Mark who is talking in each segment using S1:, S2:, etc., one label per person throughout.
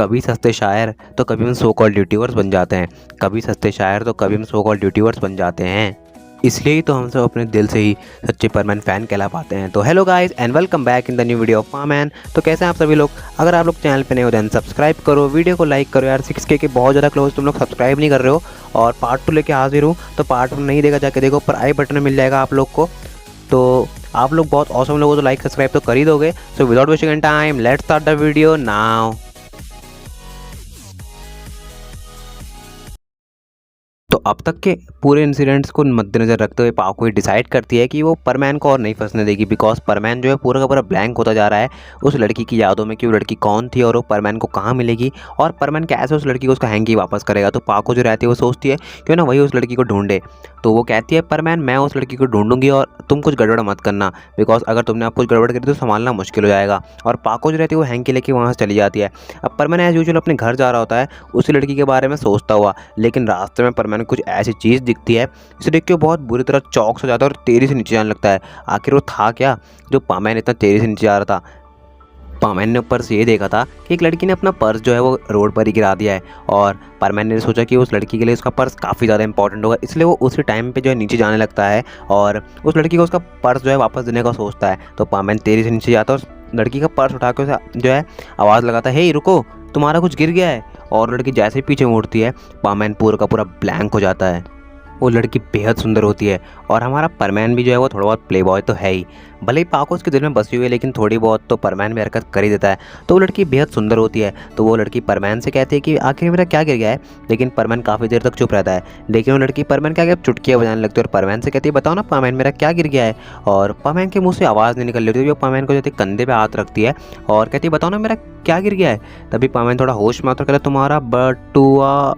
S1: कभी सस्ते शायर तो कभी हम सो कॉल्ड यूट्यूबर्स बन जाते हैं। कभी सस्ते शायर तो कभी हम सो कॉल्ड यूट्यूबर्स बन जाते हैं। इसलिए ही तो हम सब अपने दिल से ही सच्चे परमैन फ़ैन कहला पाते हैं। तो hello guys and welcome back in the new video of परमैन। तो कैसे हैं आप सभी लोग? अगर आप लोग चैनल पे नए हो देन सब्सक्राइब करो, वीडियो को लाइक करो यार। 6K के बहुत ज़्यादा क्लोज तुम लोग सब्सक्राइब नहीं कर रहे हो। और पार्ट 2 लेके हाजिर हूँ। तो पार्ट 1 नहीं देखा जाके देखो, पर आई बटन में मिल जाएगा आप लोग को। तो आप लोग बहुत ऑसम लोगों तो लाइक सब्सक्राइब तो कर ही दोगे। So without wasting any time let's start the video now. तो अब तक के पूरे इंसिडेंट्स को मद्देनज़र रखते हुए पाको ये डिसाइड करती है कि वो परमैन को और नहीं फंसने देगी, बिकॉज परमैन जो है पूरा का पूरा ब्लैंक होता जा रहा है उस लड़की की यादों में कि वो लड़की कौन थी और वो परमैन को कहाँ मिलेगी और परमैन कैसे उस लड़की को उसका हैंकी वापस करेगा। तो पाको जो रहती है वो सोचती है क्यों ना वही उस लड़की को ढूंढे। तो वो कहती है परमैन मैं उस लड़की को ढूंढूंगी और तुम कुछ गड़बड़ मत करना, बिकॉज अगर तुमने आप कुछ गड़बड़ करी तो संभालना मुश्किल हो जाएगा। और पाको जो रहती है वो हैंकी लेके वहाँ से चली जाती है। अब परमैन एज यूजुअल अपने घर जा रहा होता है उसी लड़की के बारे में सोचता हुआ, लेकिन रास्ते में परमैन कुछ ऐसी चीज़ दिखती है जिसे देख के वो बहुत बुरी तरह चौंक सा जाता है और तेज़ी से नीचे जाने लगता है। आखिर वो था क्या जो परमैन इतना तेज़ी से नीचे जा रहा था? परमैन ने ऊपर से ये देखा था कि एक लड़की ने अपना पर्स जो है वो रोड पर ही गिरा दिया है और परमैन ने सोचा कि उस लड़की के लिए उसका पर्स काफ़ी ज़्यादा इंपॉर्टेंट होगा, इसलिए वो उसी टाइम पे जो है नीचे जाने लगता है और उस लड़की को उसका पर्स जो है वापस देने का सोचता है। तो परमैन तेज़ी से नीचे जाता है और लड़की का पर्स उठा के उसे जो है आवाज़ लगाता है, हे रुको तुम्हारा कुछ गिर गया है। और लड़की जैसे ही पीछे मुड़ती है परमैन पूरा का पूरा ब्लैंक हो जाता है। वो लड़की बेहद सुंदर होती है और हमारा परमैन भी जो है वो थोड़ा बहुत प्ले बॉय तो है ही, भले ही पाको उसके दिल में बसी हुई है लेकिन थोड़ी बहुत तो परमैन भी हरकत कर ही देता है। तो वो लड़की बेहद सुंदर होती है। तो वो लड़की परमैन से कहती है कि आखिर मेरा क्या गिर गया है, लेकिन परमैन काफ़ी देर तक चुप रहता है। लेकिन वो लड़की परमैन क्या चुटकियाँ बजाने लगती है और परमैन से कहती है बताओ ना परमैन मेरा क्या गिर गया है। और परमैन के मुँह से आवाज़ नहीं निकल रही होती, वो परमैन को जैसे कंधे पर हाथ रखती है और कहती है बताओ ना मेरा क्या गिर गया है। तभी परमैन थोड़ा होश में आता कहता है तुम्हारा बटुआ।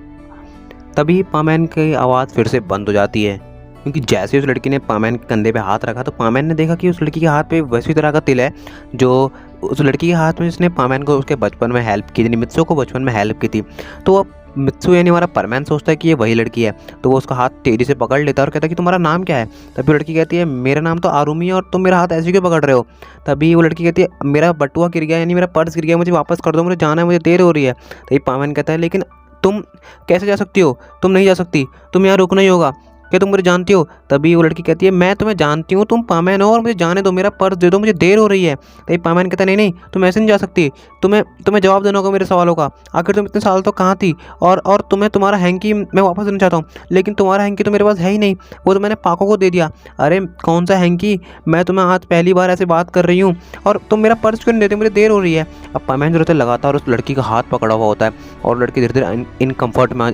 S1: तभी परमैन की आवाज़ फिर से बंद हो जाती है, क्योंकि जैसे उस लड़की ने परमैन के कंधे पे हाथ रखा तो परमैन ने देखा कि उस लड़की के हाथ पे वैसी तरह का तिल है जो उस लड़की के हाथ में जिसने परमैन को उसके बचपन में हेल्प की थी, मित्सु को बचपन में हेल्प की थी। तो अब मित्सु यानी हमारा परमैन सोचता है कि ये वही लड़की है। तो वो उसका हाथ तेजी से पकड़ लेता है और कहता है कि तुम्हारा नाम क्या है। तभी लड़की कहती है मेरा नाम तो आरुमी है और तुम मेरा हाथ ऐसे क्यों पकड़ रहे हो। तभी वो लड़की कहती है मेरा बटुआ गिर गया यानी मेरा पर्स गिर गया, मुझे वापस कर दो, मुझे जाना है, मुझे देर हो रही है। तभी परमैन कहता है लेकिन तुम कैसे जा सकती हो, तुम नहीं जा सकती, तुम यहाँ रुकना ही होगा, क्या तुम मुझे जानती हो। तभी वो लड़की कहती है मैं तुम्हें जानती हूँ, तुम परमैन हो और मुझे जाने दो, मेरा पर्स दे दो, मुझे देर हो रही है। तभी परमैन कहता है नहीं तुम ऐसे नहीं जा सकती, तुम्हें जवाब देना होगा मेरे सवालों का। आखिर तुम इतने साल तो कहाँ थी और तुम्हें तुम्हारा हैंकी मैं वापस देना चाहता हूँ, लेकिन तुम्हारा हैंकी तो मेरे पास है ही नहीं, वो तो मैंने पाको को दे दिया। अरे कौन सा हैंकी, मैं तुम्हें आज पहली बार ऐसे बात कर रही हूँ और तुम मेरा पर्स क्यों नहीं देते, मुझे देर हो रही है। अब परमैन जो रहता है लगातार उस लड़की का हाथ पकड़ा हुआ होता है और लड़की धीरे धीरे इनकम्फर्ट में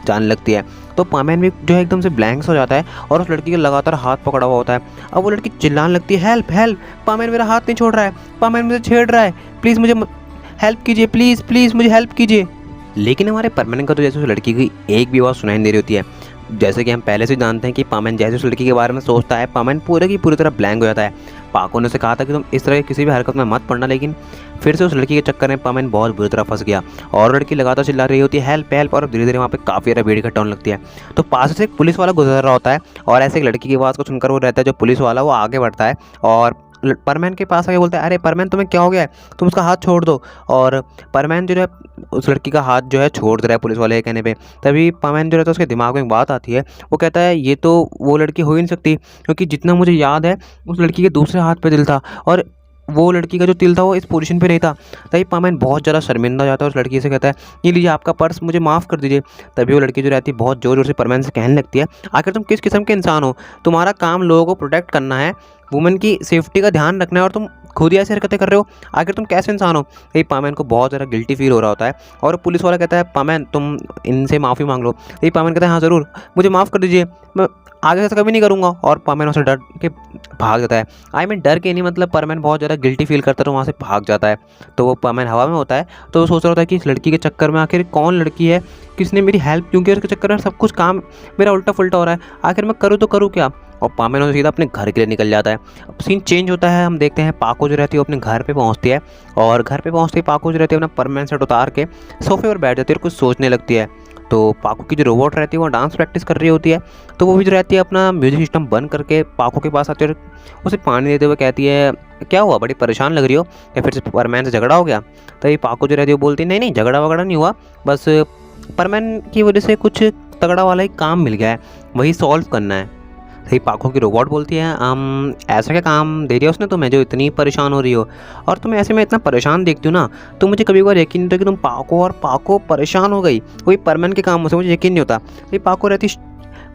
S1: जाने लगती है। तो परमैन भी जो है एकदम से ब्लैंक्स हो जाता है और उस लड़की के लगातार हाथ पकड़ा हुआ होता है। अब वो लड़की चिल्लाने लगती है हेल्प हेल्प, परमैन मेरा हाथ नहीं छोड़ रहा है, परमैन मुझे छेड़ रहा है, प्लीज़ मुझे हेल्प कीजिए, प्लीज़ प्लीज़ मुझे हेल्प कीजिए। लेकिन हमारे परमैन का तो जैसे उस लड़की की एक भी आवाज़ सुनाई नहीं दे रही होती है। जैसे कि हम पहले से जानते हैं कि परमैन जैसे उस लड़की के बारे में सोचता है परमैन पूरे की पूरी तरह ब्लैंक हो जाता है। पाको ने उसे कहा था कि तुम इस तरह की किसी भी हरकत में मत पड़ना, लेकिन फिर से उस लड़की के चक्कर में परमैन बहुत बुरी तरह फंस गया और लड़की लगातार चिल्ला रही होती है हेल्प हेल्प और धीरे धीरे वहाँ पे काफ़ी ज़्यादा भीड़ इकट्ठा होने लगती है। तो पास से एक पुलिस वाला गुजर रहा होता है और ऐसे एक लड़की की आवाज़ को सुनकर वो रहता है जो पुलिस वाला, वो आगे बढ़ता है और परमैन के पास आके बोलता है अरे परमैन तुम्हें क्या हो गया है, तुम उसका हाथ छोड़ दो। और परमैन जो है उस लड़की का हाथ जो है छोड़ दे रहा है पुलिस वाले के कहने पे। तभी परमैन जो रहता है उसके दिमाग में एक बात आती है, वो कहता है ये तो वो लड़की हो ही नहीं सकती, क्योंकि जितना मुझे याद है उस लड़की के दूसरे हाथ पे दिल था और वो लड़की का जो तिल था वो इस पोजीशन पे नहीं था। तभी परमैन बहुत ज़्यादा शर्मिंदा हो जाता है, उस लड़की से कहता है ये लीजिए आपका पर्स, मुझे माफ़ कर दीजिए। तभी वो लड़की जो रहती है बहुत ज़ोर ज़ोर से परमैन से कहने लगती है आखिर तुम किस किस्म के इंसान हो, तुम्हारा काम लोगों को प्रोटेक्ट करना है, वुमेन की सेफ्टी का ध्यान रखना है और तुम खुद ही ऐसी हरकतें कर रहे हो, आखिर तुम कैसे इंसान हो। यही परमैन को बहुत ज़्यादा गिल्टी फील हो रहा होता है और पुलिस वाला कहता है परमैन तुम इनसे माफ़ी मांग लो। यही परमैन कहता है हाँ ज़रूर, मुझे माफ़ कर दीजिए, मैं आगे से ऐसा कभी नहीं करूँगा। और परमैन उसे डर के भाग जाता है। आई मीन डर के नहीं, मतलब परमैन बहुत ज़्यादा गिल्टी फील करता है तो वहाँ से भाग जाता है। तो वो परमैन हवा में होता है तो वो सोच रहा होता है कि इस लड़की के चक्कर में आखिर कौन लड़की है, किसने मेरी हेल्प क्यों की, उसके चक्कर में सब कुछ काम मेरा उल्टा फुल्टा हो रहा है, आखिर मैं करूँ तो करूँ क्या। और परमैन सीधा अपने घर के लिए निकल जाता है। अब सीन चेंज होता है, हम देखते हैं पाको जो रहती है वो अपने घर पे पहुंचती है और घर पे पहुंचते ही पाको जो रहती है अपना परमैन सेट उतार के सोफे पर बैठ जाती है और कुछ सोचने लगती है। तो पाको की जो रोबोट रहती है वो डांस प्रैक्टिस कर रही होती है, तो वो भी जो रहती है अपना म्यूजिक सिस्टम बंद करके पाको के पास आती है और उसे पानी देते हुए कहती है क्या हुआ, बड़ी परेशान लग रही हो, या फिर से परमैन से झगड़ा हो गया? तभी पाको जो रहती है वो बोलती है नहीं नहीं, झगड़ा वगड़ा नहीं हुआ, बस परमैन की वजह से कुछ तगड़ा वाला ही काम मिल गया है, वही सॉल्व करना है। सही पाको की रोबोट बोलती है ऐसा क्या काम दे दिया उसने तुम्हें जो इतनी परेशान हो रही हो, और तुम्हें ऐसे में इतना परेशान देखती हो ना, तो मुझे कभी कभार यकीन नहीं होता कि तुम पाको परेशान हो गई कोई परमैन के काम से, मुझे यकीन नहीं होता। ये पाको रहती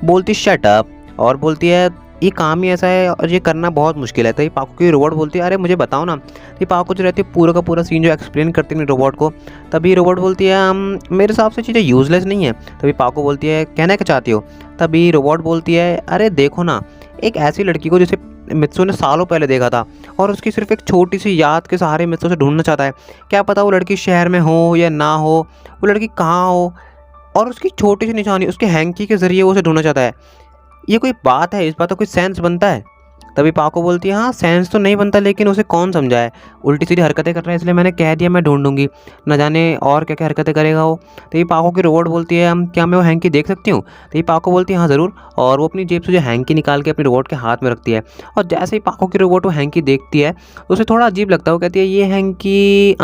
S1: बोलती शट अप, और बोलती है ये काम ही ऐसा है और ये करना बहुत मुश्किल है। तो ये पाको की रोबोट बोलती है अरे मुझे बताओ ना। ये पाको जो रहती है पूरा का पूरा सीन जो एक्सप्लेन करती है रोबोट को। तभी रोबोट बोलती है मेरे हिसाब से चीज़ें यूजलेस नहीं है। तभी पाको बोलती है कहना क्या चाहती हो? तभी रोबोट बोलती है अरे देखो ना, एक ऐसी लड़की को जिसे मित्सु ने सालों पहले देखा था, और उसकी सिर्फ एक छोटी सी याद के सहारे मित्सु से ढूंढना चाहता है। क्या पता वो लड़की शहर में हो या ना हो, वो लड़की कहाँ हो, और उसकी छोटी सी निशानी उसके हैंकी के जरिए वो उसे ढूंढना चाहता है। ये कोई बात है? इस बात का कोई सेंस बनता है? तभी पाको बोलती है हाँ सेंस तो नहीं बनता, लेकिन उसे कौन समझाए, उल्टी सीधी हरकतें कर रहा है, इसलिए मैंने कह दिया मैं ढूंढूंगी, न जाने और क्या क्या हरकतें करेगा वो। तो ये पाको की रोबोट बोलती है क्या मैं वो हैंकी देख सकती हूँ? तो ये पाको बोलती है हाँ ज़रूर, और वो अपनी जेब से जो हैंकी निकाल के अपनी रोबोट के हाथ में रखती है। और जैसे ही पाको की रोबोट वो हैंकी देखती है तो उसे थोड़ा अजीब लगता है। वो कहती है ये हैंकी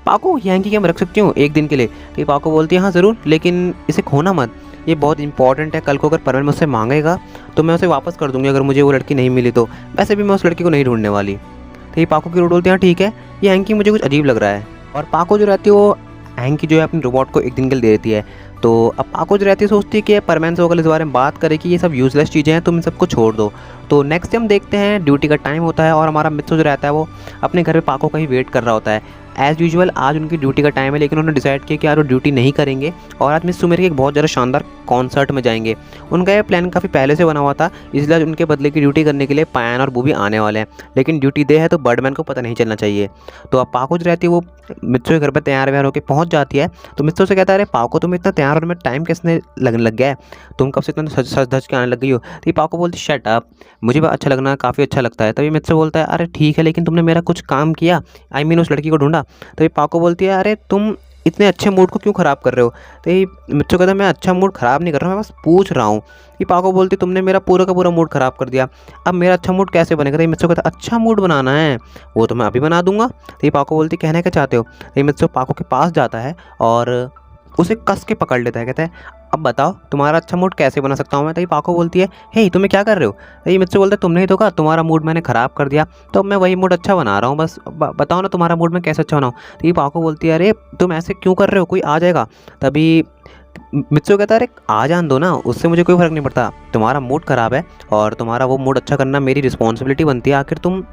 S1: पाको ये हैंकी क्या मैं रख सकती हूँ एक दिन के लिए? तो ये पाको बोलती है हाँ ज़रूर, लेकिन इसे खोना मत, ये बहुत इंपॉर्टेंट है, कल को अगर परमैन मुझसे मांगेगा तो मैं उसे वापस कर दूंगी अगर मुझे वो लड़की नहीं मिली तो। वैसे भी मैं उस लड़की को नहीं ढूंढने वाली। तो ये पाको की रोबोट बोलती है ठीक है, ये हैंकी मुझे कुछ अजीब लग रहा है। और पाको जो रहती है वो हैंकी जो है अपनी रोबोट को एक दिन के लिए दे देती है। तो अब पाको जो रहती है सोचती है कि परमैन से होकर इस बारे में बात करे कि ये सब यूजलेस चीज़ें हैं, तुम इन सबको छोड़ दो। तो नेक्स्ट डे हम देखते हैं ड्यूटी का टाइम होता है और हमारा मित्सु जो रहता है वो अपने घर पे पाको का ही वेट कर रहा होता है। एज़ यूजुअल आज उनकी ड्यूटी का टाइम है, लेकिन उन्होंने डिसाइड किया कि यार वो ड्यूटी नहीं करेंगे और आज मित्सु मेरे के एक बहुत ज़्यादा शानदार कॉन्सर्ट में जाएंगे। उनका ये प्लान काफ़ी पहले से बना हुआ था, इसलिए उनके बदले की ड्यूटी करने के लिए पायन और बूबी आने वाले हैं, लेकिन ड्यूटी दे है तो बर्डमैन को पता नहीं चलना चाहिए। तो अब पाको जो रहती है वो मित्सु के घर पर तैयार व्यार होकर पहुँच जाती है। तो मित्सु से कहता है अरे पाको तुम इतना तैयार होने में टाइम किसने लगने लग गया है, तुम कब से इतना सज धज के आने लग गई हो? तो ये पाको बोलती शट अप, मुझे अच्छा लगना काफ़ी अच्छा लगता है। तभी मित्सु बोलता है अरे ठीक है, लेकिन तुमने मेरा कुछ काम किया, आई मीन उस लड़की को ढूंढा? तो ये पाको बोलती है अरे तुम इतने अच्छे मूड को क्यों ख़राब कर रहे हो? तो ये मित्सु कहता है मैं अच्छा मूड ख़राब नहीं कर रहा, मैं बस पूछ रहा हूँ। ये पाको बोलती तुमने मेरा पूरा का पूरा मूड ख़राब कर दिया, अब मेरा अच्छा मूड कैसे बनेगा? तो ये मित्सु कहता अच्छा मूड बनाना है, वो तो मैं अभी बना दूंगा। तो ये पाको बोलती कहना क्या चाहते हो? तो ये मित्सु पाको के पास जाता है और उसे कस के पकड़ लेता है, कहता है अब बताओ तुम्हारा अच्छा मूड कैसे बना सकता हूँ मैं? तो ये पाको बोलती है हे तुम्हें क्या कर रहे हो? तो ये मुझसे बोलता है तुमने ही तो कहा तुम्हारा मूड मैंने ख़राब कर दिया, तो मैं वही मूड अच्छा बना रहा हूँ, बस बताओ ना तुम्हारा मूड मैं कैसे अच्छा बनाऊँ? तो ये पाको बोलती है अरे तुम ऐसे क्यों कर रहे हो, कोई आ जाएगा। तभी मित्सु कहता है अरे आ जान दो ना, उससे मुझे कोई फ़र्क नहीं पड़ता, तुम्हारा मूड ख़राब है और तुम्हारा वो मूड अच्छा करना मेरी रिस्पॉन्सिबिलिटी बनती है, आखिर तुम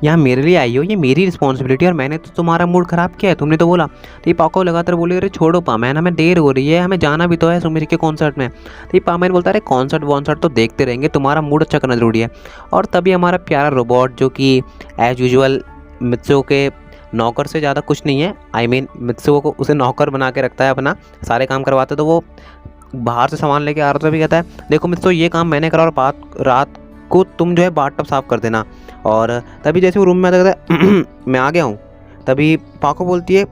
S1: यहाँ मेरे लिए आई हो, ये मेरी रिस्पॉन्सिबिलिटी, और मैंने तो तुम्हारा मूड ख़राब किया है, तुमने तो बोला। तो ये पाको लगातार बोले अरे छोड़ो पामैन, हमें देर हो रही है, हमें जाना भी तो है सुमिर के कॉन्सर्ट में। तो ये पामैन बोलता है अरे कॉन्सर्ट वॉन्सर्ट तो देखते रहेंगे, तुम्हारा मूड अच्छा करना ज़रूरी है। और तभी हमारा प्यारा रोबोट जो कि एज़ यूजुअल मित्सु के नौकर से ज़्यादा कुछ नहीं है, आई मीन मित्सु को उसे नौकर बना के रखता है अपना, सारे काम करवाते, तो वो बाहर से सामान लेके आ रहा था, भी कहता है देखो मित्सु ये काम मैंने करा और रात को तुम जो है बाथटब साफ़ कर देना। और तभी जैसे वो रूम में आता कहता है मैं आ गया हूँ। तभी पाको बोलती है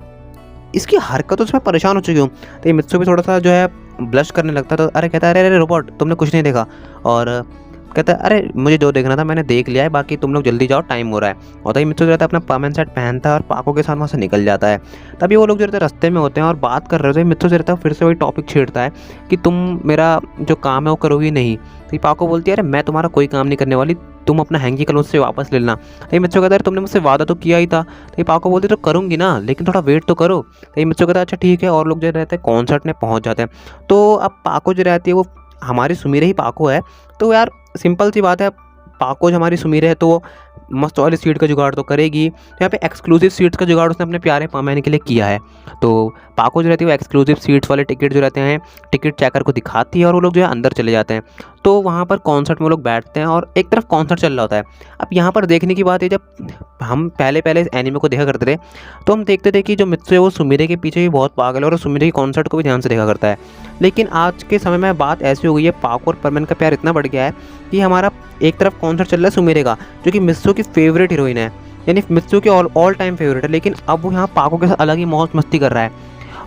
S1: इसकी हरकतों से मैं परेशान हो चुकी हूँ। तो ये मित्सु भी थोड़ा सा जो है ब्लश करने लगता है। तो अरे कहता है अरे अरे रोबोट तुमने कुछ नहीं देखा, और कहता है अरे मुझे जो देखना था मैंने देख लिया है, बाकी तुम लोग जल्दी जाओ टाइम हो रहा है। और तभी मित्सु जो रहता है अपना परमानेंट सेट पहनता है और पाको के साथ वहाँ से निकल जाता है। तभी वो लोग जो रहते हैं रास्ते में होते हैं और बात कर रहे होते हैं। मित्सु जो रहता है फिर से वही टॉपिक छेड़ता है कि तुम मेरा जो काम है वो करोगी नहीं। तो पाको बोलती है अरे मैं तुम्हारा कोई काम नहीं करने वाली, तुम अपना हैंकी कल मुझसे वापस ले लेना। तो मित्सु कहता है तुमने मुझसे वादा तो किया ही था। तो पाको बोलती तो करूँगी ना, लेकिन थोड़ा वेट तो करो। तो मित्सु कहता है अच्छा ठीक है, और लोग जो रहते हैं कॉन्सर्ट में पहुँच जाते हैं। तो अब पाको जो रहती है वो हमारी सुमीरे ही पाको है, तो यार सिंपल सी बात है, पाको जो हमारी सुमीरे है तो वो मस्त वाली सीट का जुगाड़ तो करेगी। यहाँ पे एक्सक्लूसिव सीट्स का जुगाड़ उसने अपने प्यारे पामैन के लिए किया है। तो पाको जो रहती है वो एक्सक्लूसिव सीट्स वाले टिकट जो रहते हैं टिकट चेकर को दिखाती है और वो लोग जो है अंदर चले जाते हैं। तो वहाँ पर कॉन्सर्ट में लोग बैठते हैं और एक तरफ कॉन्सर्ट चल रहा होता है। अब यहाँ पर देखने की बात है, जब हम पहले इस एनिमे को देखा करते थे तो हम देखते थे कि जो मित्सु है वो सुमीरे के पीछे भी बहुत पागल है और सुमीरे के कॉन्सर्ट को भी ध्यान से देखा करता है। लेकिन आज के समय में बात ऐसी हो गई है, पाको और परमैन का प्यार इतना बढ़ गया है कि हमारा एक तरफ कॉन्सर्ट चल रहा है सुमीरे का, जो कि मित्सु की फेवरेट हीरोइन है, यानी मित्सु की ऑल टाइम फेवरेट है, लेकिन अब वो यहाँ पाको के साथ अलग ही मौज मस्ती कर रहा है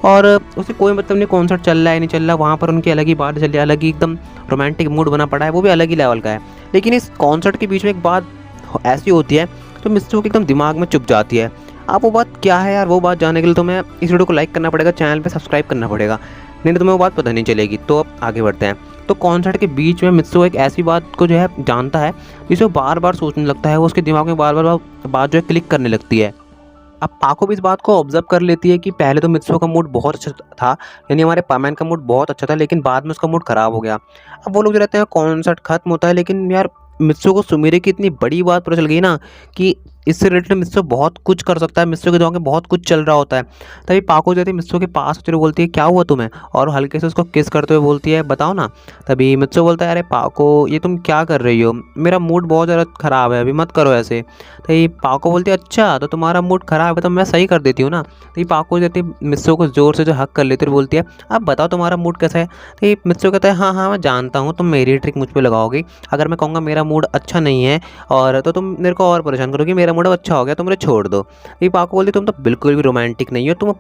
S1: और उसे कोई मतलब नहीं कॉन्सर्ट चल रहा है नहीं चल रहा, वहाँ पर उनकी अलग ही बात चल रही है, अलग ही एकदम रोमांटिक मूड बना पड़ा है, वो भी अलग ही लेवल का है। लेकिन इस कॉन्सर्ट के बीच में एक बात ऐसी होती है तो मित्सुको के एकदम दिमाग में चुप जाती है। अब वो बात क्या है यार, वो बात जानने के लिए तुम्हें इस वीडियो को लाइक करना पड़ेगा, चैनल पे सब्सक्राइब करना पड़ेगा, नहीं तो तुम्हें वो बात पता नहीं चलेगी। तो अब आगे बढ़ते हैं। तो कॉन्सर्ट के बीच में मित्सुको एक ऐसी बात को जो है जानता है जिसे वो बार बार सोचने लगता है, वो उसके दिमाग में बार बार बात जो है क्लिक करने लगती है। अब पाको भी इस बात को ऑब्जर्व कर लेती है कि पहले तो मित्सुको का मूड बहुत अच्छा था, यानी हमारे परमैन का मूड बहुत अच्छा था, लेकिन बाद में उसका मूड ख़राब हो गया। अब वो लोग जो रहते हैं कॉन्सर्ट खत्म होता है, लेकिन यार मित्सुको को सुमिरे की इतनी बड़ी बात पता चल गई ना कि इससे रिलेटेड मित्सुको बहुत कुछ कर सकता है, मित्सुको के दिमाग में बहुत कुछ चल रहा होता है। तभी पाको जो है मित्सुको के पास होती है, बोलती है क्या हुआ तुम्हें, और हल्के से उसको किस करते हुए बोलती है बताओ ना। तभी मित्सुको बोलता है अरे पाको ये तुम क्या कर रही हो, मेरा मूड बहुत ज़्यादा ख़राब है, अभी मत करो ऐसे। तभी पाको बोलती है अच्छा तो तुम्हारा मूड ख़राब है तो मैं सही कर देती हूँ ना। तभी पाको जो है मित्सुको को ज़ोर से जो हक कर लेती है और बोलती है अब बताओ तुम्हारा मूड कैसा है। तभी मित्सुको कहता है हाँ हाँ मैं जानता हूँ तुम मेरी ट्रिक मुझ पर लगाओगी, अगर मैं कहूँगा मेरा मूड अच्छा नहीं है और तो तुम मेरे को और परेशान करोगे, मेरा मूड अब अच्छा हो गया तो मुझे छोड़ दो। ये पाको बोलती तुम तो बिल्कुल भी रोमांटिक नहीं हो, तुम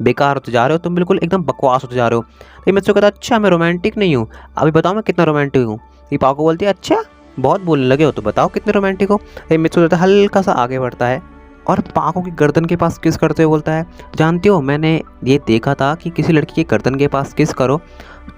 S1: बेकार होते जा रहे हो, तुम बिल्कुल एकदम बकवास होते जा रहे हो। ये मित्सुको कहता अच्छा मैं रोमांटिक नहीं हूँ, अभी बताओ मैं कितना रोमांटिक हूँ। ये पाको बोलती है अच्छा बहुत बोलने लगे हो तो बताओ कितने रोमांटिक हो। ये मित्सुको हल्का सा आगे बढ़ता है और पाको की गर्दन के पास किस करते हुए बोलता है जानती हो मैंने ये देखा था कि किसी लड़की की गर्दन के पास किस करो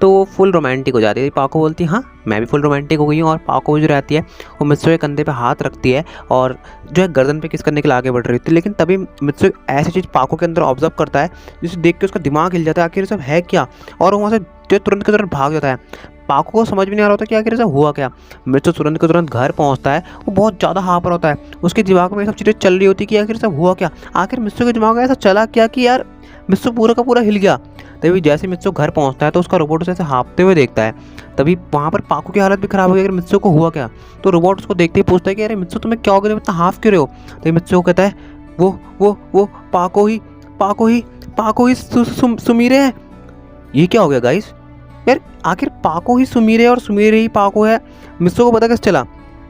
S1: तो वो फुल रोमांटिक हो जाती है। पाको बोलती है हाँ मैं भी फुल रोमांटिक हो गई हूँ। और पाको जो रहती है वो मित्सुको के कंधे पे हाथ रखती है और जो है गर्दन पे किस करने के लिए आगे बढ़ रही थी, लेकिन तभी मित्सुको ऐसी चीज़ पाको के अंदर ऑब्जर्व करता है जिसे देख के उसका दिमाग हिल जाता है, आखिर सब है क्या, और वो वहाँ से जो तुरंत के तुरंत भाग जाता है। पाको को समझ में नहीं आ रहा होता कि आखिर ऐसा हुआ क्या। मित्सुको तुरंत के तुरंत घर पहुँचता है, वो बहुत ज़्यादा हाँफ रहा होता है, उसके दिमाग में ये सब चीज़ें चल रही होती कि आखिर सब हुआ क्या, आखिर मित्सुको के दिमाग में ऐसा चला क्या कि यार मित्सुको पूरा का पूरा हिल गया। तभी जैसे मित्सुको घर पहुंचता है तो उसका रोबोट उसे ऐसे हाँफते हुए देखता है। तभी वहाँ पर पाको की हालत भी खराब हो गई, अगर मित्सुको को हुआ क्या। तो रोबोट उसको देखते ही पूछता है कि अरे मित्सुको तुम्हें क्या हो गया, इतना हाँफ क्यों रहे हो। तभी मित्सुको कहता है वो पाको ही सुमीरे है। ये क्या हो गया गाइस, यार आखिर पाको ही सुमीरे और सुमीरे ही पाको है, मित्सुको को पता कैसे चला।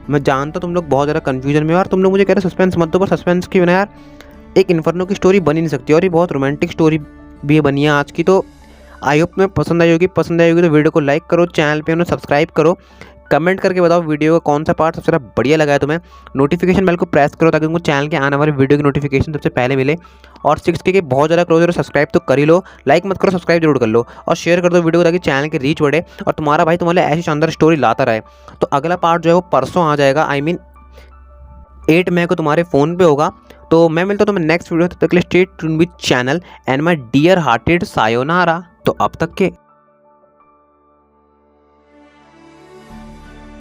S1: मैं जानता तुम लोग बहुत ज़्यादा कन्फ्यूजन में हो और तुम लोग मुझे कह रहे सस्पेंस मत दो, पर सस्पेंस की बिना यार एक इन्फर्नो की स्टोरी बन ही नहीं सकती, और ये बहुत रोमांटिक स्टोरी भी बनी है आज की। तो आई होप तुम्हें पसंद आई होगी तो वीडियो को लाइक करो, चैनल पे उन्हें सब्सक्राइब करो, कमेंट करके बताओ वीडियो का कौन सा पार्ट सबसे ज़्यादा बढ़िया लगा है तुम्हें। नोटिफिकेशन बेल को प्रेस करो ताकि तुमको चैनल के आने वाले वीडियो की नोटिफिकेशन सबसे पहले मिले। और 6K के बहुत ज़्यादा क्लोजर, सब्सक्राइब तो कर ही लो, लाइक मत करो सब्सक्राइब जरूर कर लो, और शेयर कर दो वीडियो को ताकि चैनल की रीच बढ़े और तुम्हारा भाई तुम्हारे ऐसी शानदार स्टोरी लाता रहे। तो अगला पार्ट जो है वो परसों आ जाएगा, I mean 8 मई को तुम्हारे फ़ोन पे होगा। तो मैं मिलता हूँ तुम्हें नेक्स्ट वीडियो, तब तक के लिए stay tuned with channel and my dear hearted sayonara. तो अब तक के